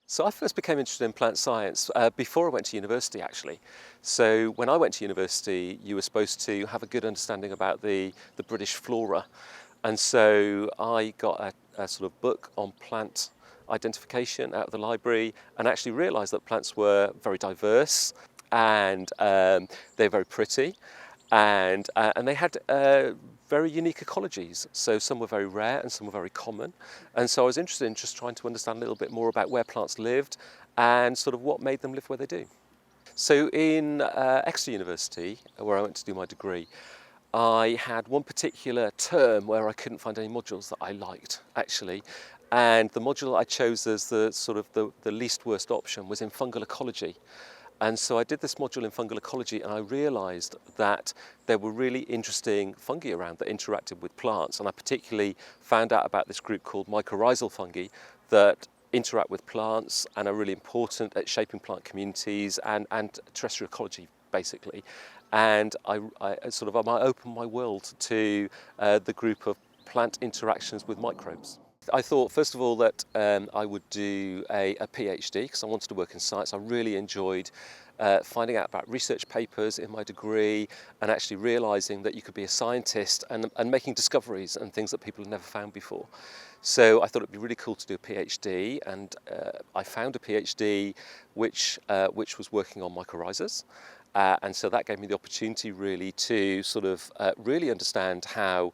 So I first became interested in plant science before I went to university, actually. So when I went to university, you were supposed to have a good understanding about the British flora. And so I got a sort of book on plant identification out of the library and actually realised that plants were very diverse and they're very pretty and they had very unique ecologies. So some were very rare and some were very common. And so I was interested in just trying to understand a little bit more about where plants lived and sort of what made them live where they do. So in Exeter University, where I went to do my degree, I had one particular term where I couldn't find any modules that I liked, actually. And the module I chose as the sort of the least worst option was in fungal ecology. And so I did this module in fungal ecology and I realised that there were really interesting fungi around that interacted with plants. And I particularly found out about this group called mycorrhizal fungi that interact with plants and are really important at shaping plant communities and terrestrial ecology, basically. And I opened my world to the group of plant interactions with microbes. I thought, first of all, that I would do a PhD because I wanted to work in science. I really enjoyed finding out about research papers in my degree and actually realising that you could be a scientist and making discoveries and things that people had never found before. So I thought it'd be really cool to do a PhD, and I found a PhD which was working on mycorrhizas. And so that gave me the opportunity really to sort of really understand how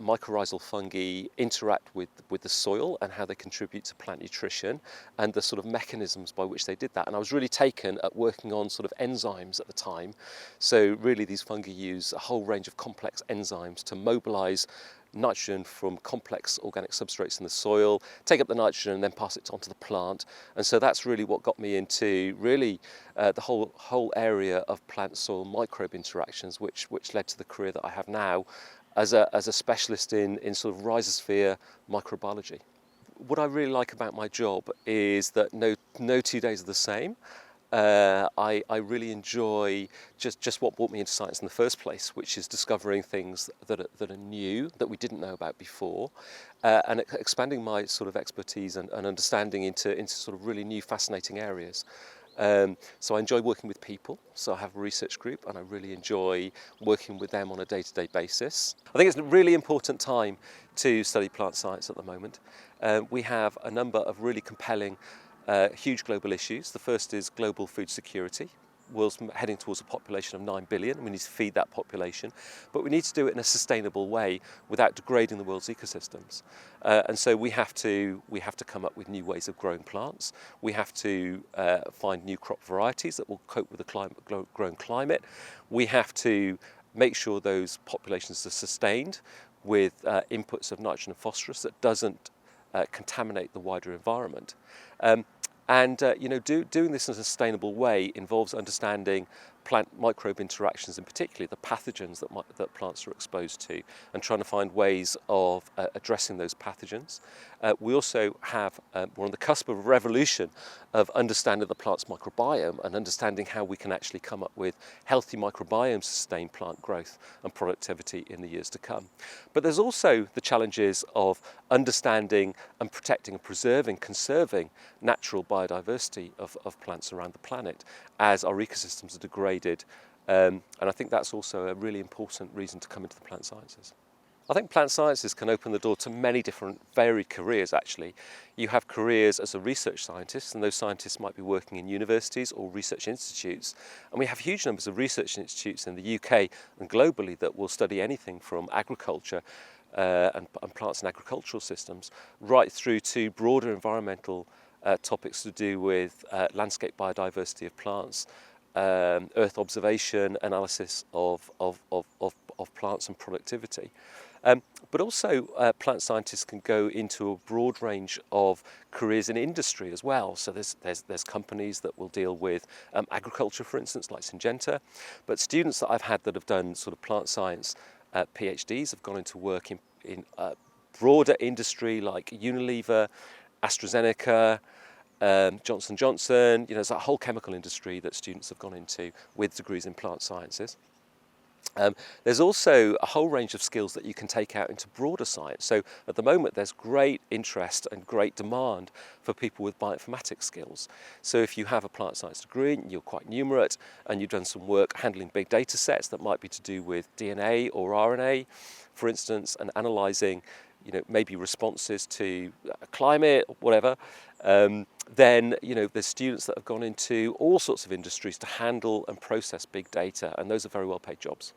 mycorrhizal fungi interact with the soil and how they contribute to plant nutrition and the sort of mechanisms by which they did that. And I was really taken at working on sort of enzymes at the time. So really these fungi use a whole range of complex enzymes to mobilize nitrogen from complex organic substrates in the soil, take up the nitrogen and then pass it on to the plant. And so that's really what got me into really the whole area of plant-soil microbe interactions, which led to the career that I have now as a specialist in sort of rhizosphere microbiology. What I really like about my job is that no 2 days are the same. I really enjoy just what brought me into science in the first place, which is discovering things that are new, that we didn't know about before, and expanding my sort of expertise and understanding into sort of really new, fascinating areas. So I enjoy working with people, so I have a research group and I really enjoy working with them on a day-to-day basis. I think it's a really important time to study plant science at the moment. We have a number of really compelling huge global issues. The first is global food security. World's heading towards a population of 9 billion, and we need to feed that population. But we need to do it in a sustainable way without degrading the world's ecosystems. And so we have to come up with new ways of growing plants. We have to find new crop varieties that will cope with the growing climate. We have to make sure those populations are sustained with inputs of nitrogen and phosphorus that doesn't contaminate the wider environment. Doing this in a sustainable way involves understanding plant microbe interactions, and particularly the pathogens that plants are exposed to, and trying to find ways of addressing those pathogens. We also we're on the cusp of a revolution of understanding the plant's microbiome and understanding how we can actually come up with healthy microbiomes to sustain plant growth and productivity in the years to come. But there's also the challenges of understanding and protecting and preserving, conserving natural biodiversity of plants around the planet as our ecosystems are degraded. And I think that's also a really important reason to come into the plant sciences. I think plant sciences can open the door to many different varied careers, actually. You have careers as a research scientist, and those scientists might be working in universities or research institutes. And we have huge numbers of research institutes in the UK and globally that will study anything from agriculture and plants and agricultural systems right through to broader environmental topics to do with landscape biodiversity of plants, earth observation, analysis of plants and productivity. But also plant scientists can go into a broad range of careers in industry as well. So there's companies that will deal with agriculture, for instance, like Syngenta. But students that I've had that have done sort of plant science PhDs have gone into work in broader industry like Unilever, AstraZeneca, Johnson & Johnson. There's that whole chemical industry that students have gone into with degrees in plant sciences. There's also a whole range of skills that you can take out into broader science. So at the moment, there's great interest and great demand for people with bioinformatics skills. So if you have a plant science degree and you're quite numerate and you've done some work handling big data sets that might be to do with DNA or RNA, for instance, and analysing, maybe responses to climate or whatever, then there's students that have gone into all sorts of industries to handle and process big data, and those are very well paid jobs.